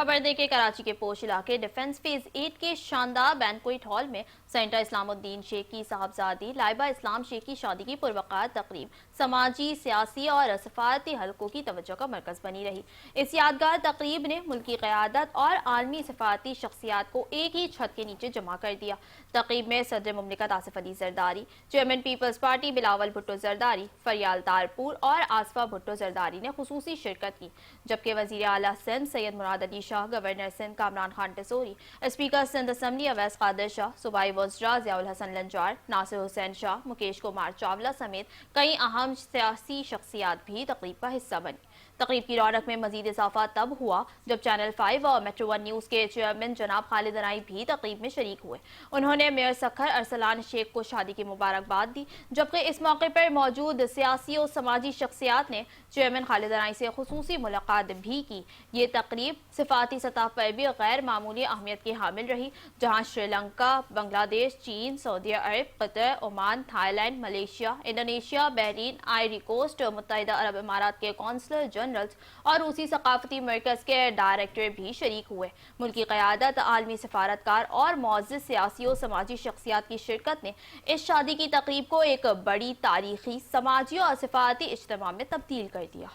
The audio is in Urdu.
خبر دے کے کراچی کے پوش علاقے ڈیفنس فیز 8 کے شاندار بینکویٹ ہال میں سینٹر اسلام الدین شیخ کی صاحبزادی لائبہ اسلام شیخ کی شادی کی پروقار تقریب سماجی، سیاسی اور سفارتی حلقوں کی توجہ کا مرکز بنی رہی۔ اس یادگار تقریب نے ملکی قیادت اور عالمی سفارتی شخصیات کو ایک ہی چھت کے نیچے جمع کر دیا۔ تقریب میں صدر مملکت Asif Ali Zardari, chairman Peoples Party Bilawal Bhutto Zardari, Faryal Talpur اور آصفہ بھٹو زرداری نے خصوصی شرکت کی، جبکہ وزیر اعلیٰ Sindh Syed Murad Ali Shah, governor Sindh Kamran Khan Tessori, speaker Sindh assembly Awais Qadir Shah, صوبائی وزراء ضیاء الحسن لنجار، ناصر حسین شاہ، مکیش کمار چاولہ سمیت کئی اہم سیاسی شخصیات بھی تقریب کا حصہ بنی۔ تقریب کی رونق میں مزید اضافہ تب ہوا جب چینل 5 اور میٹرو 1 نیوز کے چیئرمین جناب خالد عنائی بھی تقریب میں شریک ہوئے۔ انہوں نے میئر سکھر ارسلان شیخ کو شادی کی مبارکباد دی، جبکہ اس موقع پر موجود سیاسی اور سماجی شخصیات نے چیئرمین خالد عنائی سے خصوصی ملاقات بھی کی۔ یہ تقریب سفارتی سطح پر بھی غیر معمولی اہمیت کی حامل رہی، جہاں سری لنکا، بنگلہ دیش، چین، سعودی عرب، Qatar, Oman, Thailand, Malaysia, Indonesia, Bahrain, Ivory Coast, متحدہ عرب امارات کے قونصلر جنرلز اور روسی ثقافتی مرکز کے ڈائریکٹر بھی شریک ہوئے۔ ملکی قیادت، عالمی سفارتکار اور معزز سیاسی و سماجی شخصیات کی شرکت نے اس شادی کی تقریب کو ایک بڑی تاریخی، سماجی اور سفارتی اجتماع میں تبدیل کر دیا۔